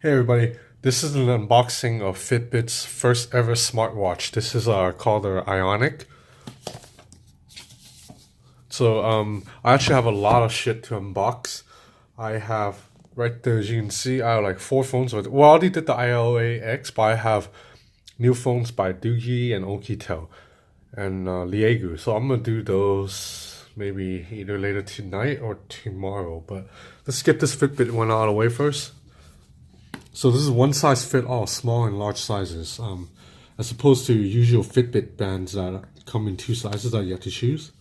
Hey everybody, this is an unboxing of Fitbit's first ever smartwatch. This is called the Ionic. I actually have a lot of shit to unbox. I have right there, as you can see, I have like four phones with. Well, I already did the iOA X, but I have new phones by Doogie and Okitel and Liegu. So I'm gonna do those maybe either later tonight or tomorrow. But let's get this Fitbit one out of the way first. So this is one size fit all, small and large sizes, as opposed to usual Fitbit bands that come in two sizes that you have to choose.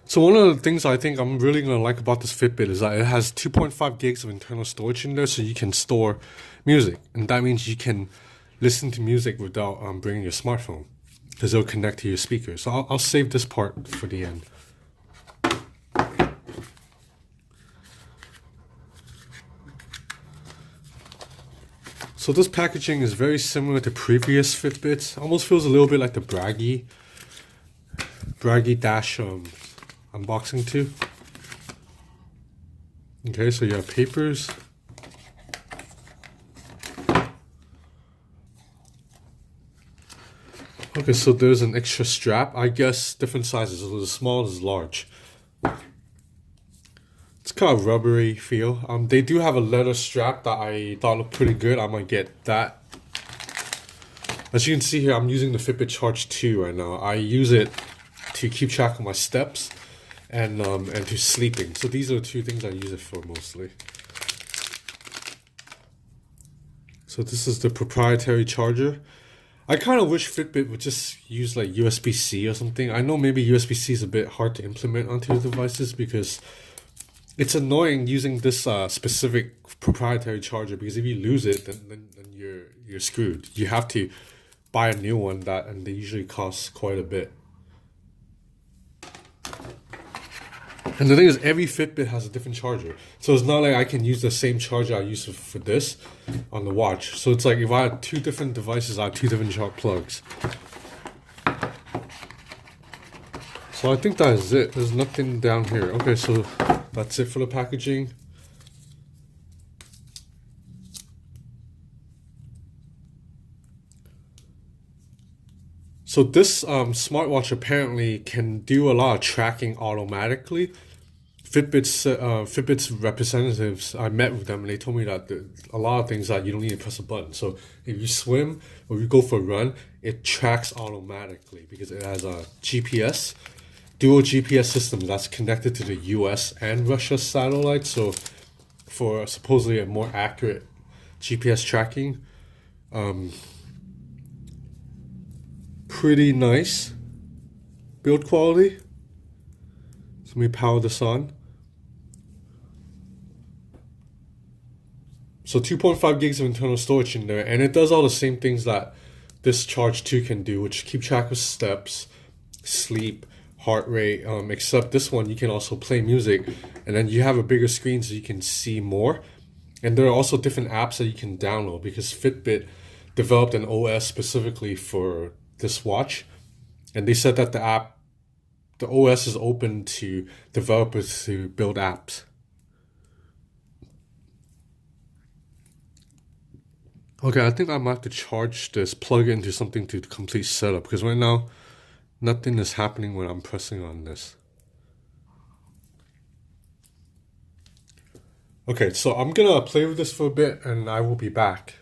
So one of the things I think I'm really going to like about this Fitbit is that it has 2.5 gigs of internal storage in there, so you can store music. And that means you can listen to music without bringing your smartphone, because it'll connect to your speakers. So I'll save this part for the end. So this packaging is very similar to previous Fitbits. Almost feels a little bit like the Braggy Dash unboxing too. Okay, so you have papers. Okay, so there's an extra strap. I guess different sizes. So the small is large. It's kind of rubbery feel. They do have a leather strap that I thought looked pretty good. I might get that. As you can see here, I'm using the Fitbit Charge 2 right now. I use it to keep track of my steps and to sleeping. So these are the two things I use it for mostly. So this is the proprietary charger. I kind of wish Fitbit would just use like USB-C or something. I know maybe USB-C is a bit hard to implement onto the devices because it's annoying using this specific proprietary charger, because if you lose it, then you're screwed. You have to buy a new one and they usually cost quite a bit. And the thing is, every Fitbit has a different charger. So it's not like I can use the same charger I use for this on the watch. So it's like if I had two different devices, I have two different charge plugs. So I think that is it. There's nothing down here. Okay, so that's it for the packaging. So this smartwatch apparently can do a lot of tracking automatically. Fitbit's representatives, I met with them and they told me that a lot of things that you don't need to press a button. So if you swim or you go for a run, it tracks automatically because it has a GPS, dual GPS system that's connected to the US and Russia satellites. So for supposedly a more accurate GPS tracking, pretty nice build quality. So let me power this on. So 2.5 gigs of internal storage in there, and it does all the same things that this Charge 2 can do, which keep track of steps, sleep, heart rate, except this one you can also play music, and then you have a bigger screen so you can see more. And there are also different apps that you can download because Fitbit developed an OS specifically for this watch, and they said that the OS is open to developers to build apps. Okay, I think I might have to charge this, plug it into something to complete setup, because right now nothing is happening when I'm pressing on this. Okay, so I'm gonna play with this for a bit and I will be back.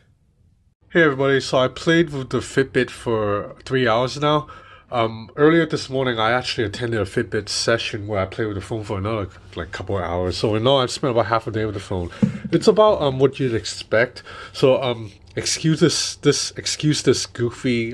Hey everybody, so I played with the Fitbit for 3 hours now. Earlier this morning I actually attended a Fitbit session where I played with the phone for another like couple of hours. So in all I've spent about half a day with the phone. It's about what you'd expect. So excuse this goofy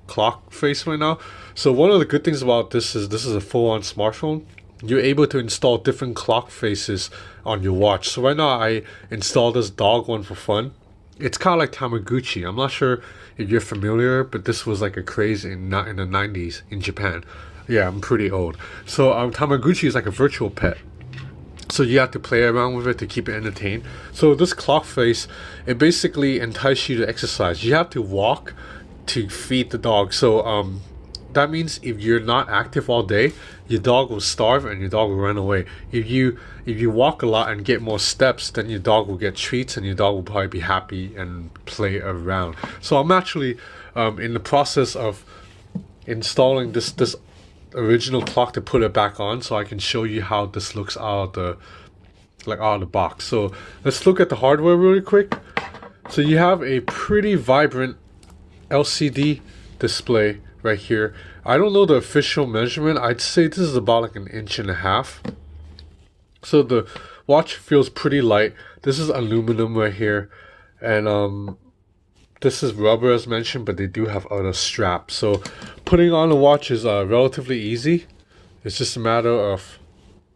clock face right now. So one of the good things about this is a full-on smartphone. You're able to install different clock faces on your watch. So right now I installed this dog one for fun. It's kind of like Tamagotchi. I'm not sure if you're familiar, but this was like a craze in the 90s in Japan. Yeah, I'm pretty old. So Tamagotchi is like a virtual pet. So you have to play around with it to keep it entertained. So this clock face, it basically entices you to exercise. You have to walk to feed the dog. So that means if you're not active all day, your dog will starve and your dog will run away. If you walk a lot and get more steps, then your dog will get treats and your dog will probably be happy and play around. So I'm actually in the process of installing this original clock to put it back on, so I can show you how this looks out of the box. So let's look at the hardware really quick. So you have a pretty vibrant LCD display right here. I don't know the official measurement. I'd say this is about like 1.5 inches. So the watch feels pretty light. This is aluminum right here, and this is rubber as mentioned, but they do have other straps. So putting on the watch is relatively easy. It's just a matter of,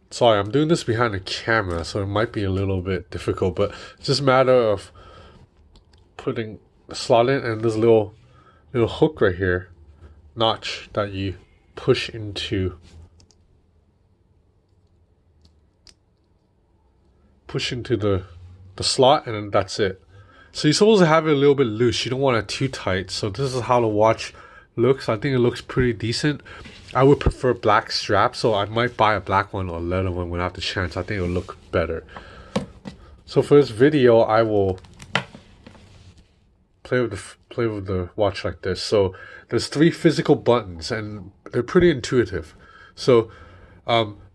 sorry, I'm doing this behind the camera, so it might be a little bit difficult, but it's just a matter of putting the slot in, and this little hook right here, notch that you push into the slot, and then that's it. So you're supposed to have it a little bit loose. You don't want it too tight. So this is how the watch looks. I think it looks pretty decent. I would prefer black straps, so I might buy a black one or a leather one when I have the chance. I think it'll look better. So for this video, I will play with the watch like this. So there's 3 physical buttons, and they're pretty intuitive. So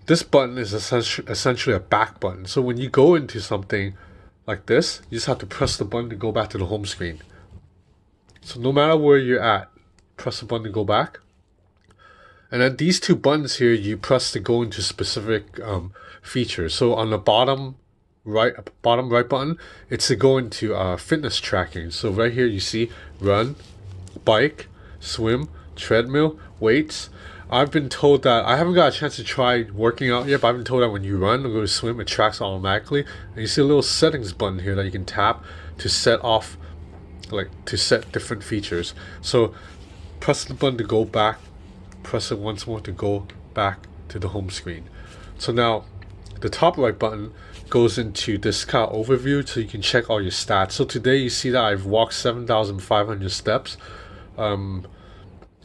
this button is essentially a back button. So when you go into something like this, you just have to press the button to go back to the home screen. So no matter where you're at, press the button to go back. And then these 2 buttons here, you press to go into specific features. So on the bottom right button, it's to go into fitness tracking. So right here you see run, bike, swim, treadmill, weights. I've been told that, I haven't got a chance to try working out yet, but I've been told that when you run or go to swim, it tracks automatically. And you see a little settings button here that you can tap to set off, to set different features. So press the button to go back, press it once more to go back to the home screen. So now the top right button goes into this kind of overview, so you can check all your stats. So today you see that I've walked 7,500 steps.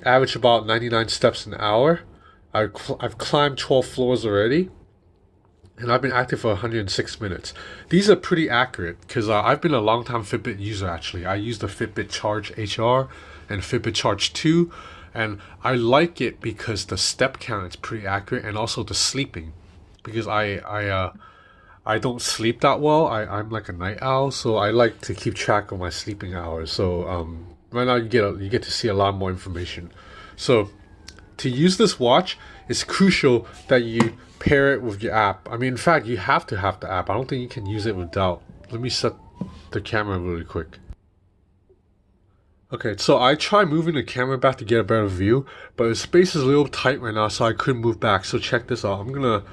Average about 99 steps an hour. I've climbed 12 floors already, and I've been active for 106 minutes. These are pretty accurate because I've been a long time Fitbit user actually. I use the Fitbit Charge HR and Fitbit Charge 2, and I like it because the step count is pretty accurate, and also the sleeping, because I don't sleep that well. I'm like a night owl, so I like to keep track of my sleeping hours. So right now you get to see a lot more information. So to use this watch, it's crucial that you pair it with your app. I mean, in fact, you have to have the app. I don't think you can use it without. Let me set the camera really quick. Okay, so I tried moving the camera back to get a better view, but the space is a little tight right now, so I couldn't move back. So check this out. I'm gonna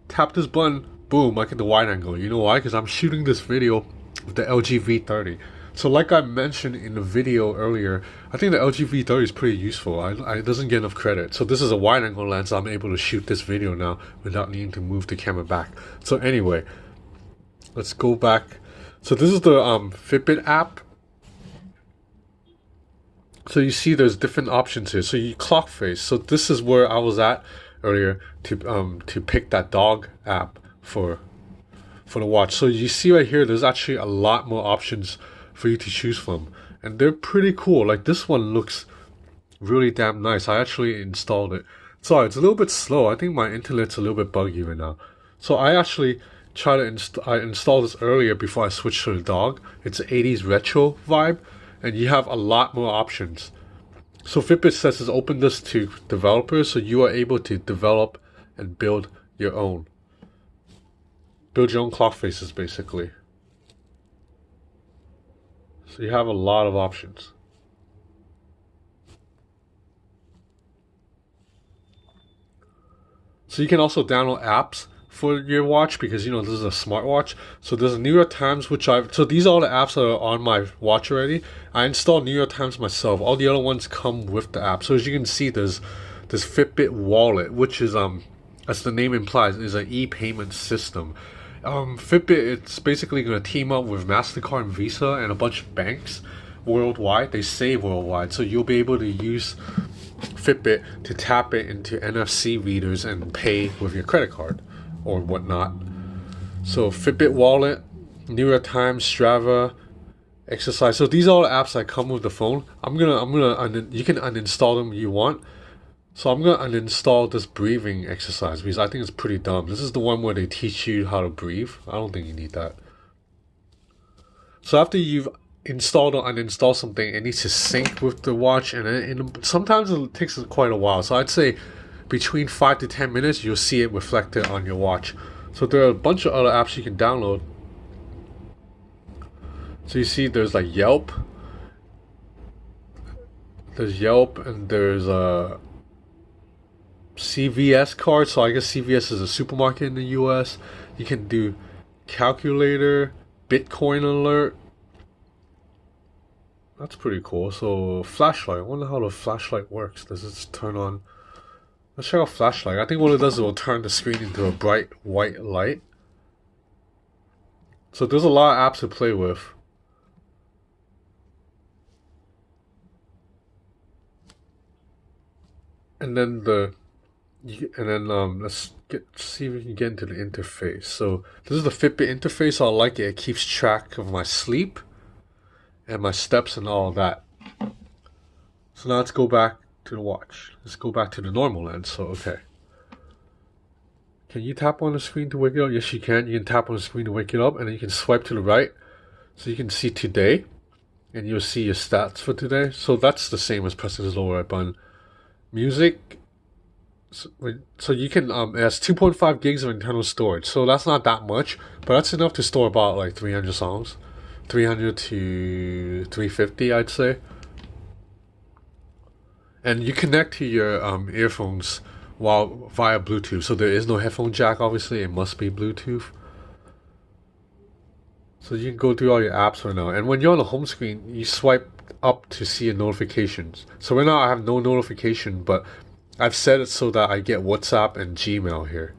tap this button, boom, I get the wide angle. You know why? Because I'm shooting this video with the LG V30. So like I mentioned in the video earlier, I think the LG V30 is pretty useful. It doesn't get enough credit. So this is a wide angle lens. I'm able to shoot this video now without needing to move the camera back. So anyway, let's go back. So this is the Fitbit app. So you see there's different options here. So you clock face. So this is where I was at earlier to pick that dog app for the watch. So you see right here, there's actually a lot more options for you to choose from, and they're pretty cool. Like this one looks really damn nice. I actually installed it. Sorry, it's a little bit slow. I think my internet's a little bit buggy right now. So I actually tried to I installed this earlier before I switched to the dog. It's an 80s retro vibe, and you have a lot more options. So Fitbit says it's open this to developers, so you are able to develop and build your own clock faces basically. So you have a lot of options. So you can also download apps for your watch, because this is a smartwatch. So there's a New York Times, so these are all the apps that are on my watch already. I installed New York Times myself. All the other ones come with the app. So as you can see, there's this Fitbit wallet, which is as the name implies, is an e-payment system. Fitbit, it's basically going to team up with MasterCard and Visa and a bunch of banks worldwide. They say worldwide, so you'll be able to use Fitbit to tap it into NFC readers and pay with your credit card or whatnot. So Fitbit Wallet, New York Times, Strava, Exercise. So these are all the apps that come with the phone. You can uninstall them if you want. So I'm gonna uninstall this breathing exercise because I think it's pretty dumb. This is the one where they teach you how to breathe. I don't think you need that. So after you've installed or uninstalled something, it needs to sync with the watch, and sometimes it takes quite a while. So I'd say between 5 to 10 minutes, you'll see it reflected on your watch. So there are a bunch of other apps you can download. So you see there's like Yelp. There's Yelp and there's a CVS card. So I guess CVS is a supermarket in the US. You can do calculator, Bitcoin alert. That's pretty cool. So flashlight. I wonder how the flashlight works. Does it turn on? Let's check out flashlight. I think what it does is it will turn the screen into a bright white light. So there's a lot of apps to play with. And then let's see if we can get into the interface. So this is the Fitbit interface. I like it. It keeps track of my sleep and my steps and all of that. So now let's go back to the watch. Let's go back to the normal lens. So okay. Can you tap on the screen to wake it up? Yes, you can. You can tap on the screen to wake it up, and then you can swipe to the right. So you can see today, and you'll see your stats for today. So that's the same as pressing this lower right button. Music. So you can it has 2.5 gigs of internal storage. So that's not that much, but that's enough to store about like 300 songs, 300 to 350, I'd say. And you connect to your earphones while via Bluetooth. So there is no headphone jack. Obviously, it must be Bluetooth. So you can go through all your apps right now. And when you're on the home screen, you swipe up to see your notifications. So right now I have no notification, but I've set it so that I get WhatsApp and Gmail here.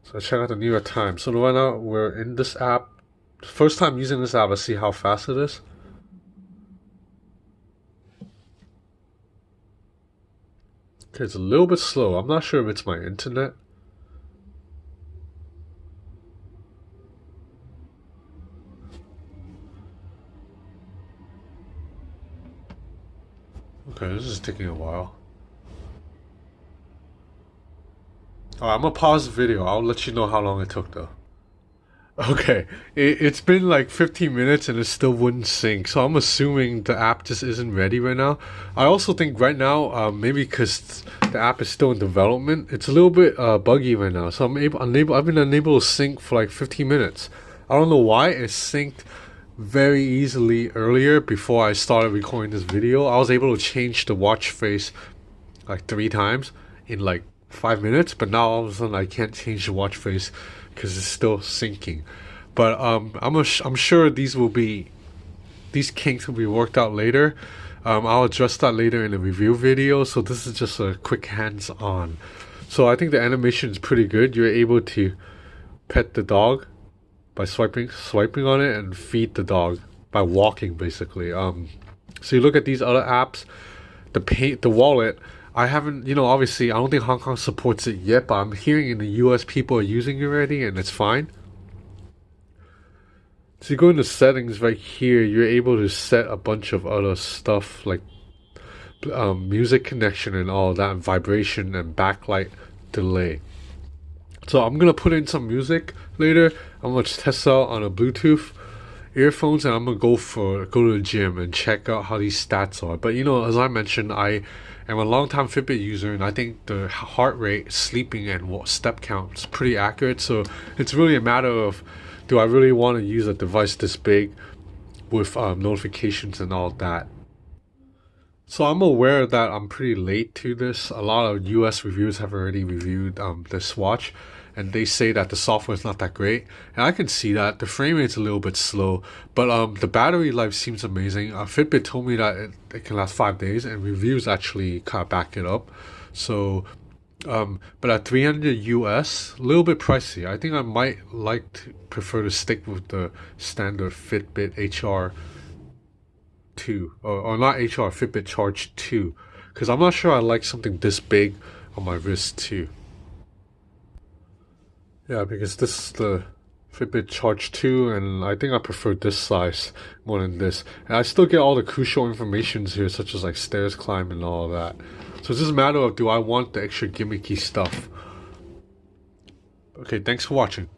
So check out the New York Times. So right now we're in this app. First time using this app, let's see how fast it is. Okay, it's a little bit slow. I'm not sure if it's my internet. Okay, this is taking a while. Alright, I'm gonna pause the video. I'll let you know how long it took though. Okay, it's been like 15 minutes and it still wouldn't sync, so I'm assuming the app just isn't ready right now. I also think right now, maybe because the app is still in development, it's a little bit buggy right now. So I've been unable to sync for like 15 minutes. I don't know why. It synced very easily earlier before I started recording this video. I was able to change the watch face like 3 times in like 5 minutes, but now all of a sudden I can't change the watch face because it's still syncing. But I'm sure these kinks will be worked out later. I'll address that later in a review video. So this is just a quick hands-on. So I think the animation is pretty good. You're able to pet the dog by swiping on it and feed the dog by walking basically. So you look at these other apps, the wallet. I haven't, obviously I don't think Hong Kong supports it yet, but I'm hearing in the US people are using it already and it's fine. So you go into settings right here, you're able to set a bunch of other stuff like music connection and all that, and vibration and backlight delay. So I'm gonna put in some music later. I'm gonna test out on a Bluetooth earphones, and I'm gonna go to the gym and check out how these stats are. But as I mentioned, I am a long-time Fitbit user, and I think the heart rate, sleeping, and step count is pretty accurate. So it's really a matter of, do I really want to use a device this big with notifications and all that? So I'm aware that I'm pretty late to this. A lot of US reviewers have already reviewed this watch, and they say that the software is not that great, and I can see that the frame rate's a little bit slow, but the battery life seems amazing. Fitbit told me that it can last 5 days, and reviews actually kind of back it up. So, but at 300 US, a little bit pricey. I think I might prefer to stick with the standard Fitbit HR 2, or not HR, Fitbit Charge 2, because I'm not sure I like something this big on my wrist too. Yeah, because this is the Fitbit Charge 2, and I think I prefer this size more than this. And I still get all the crucial informations here, such as like stairs climb and all of that. So it's just a matter of, do I want the extra gimmicky stuff? Okay, thanks for watching.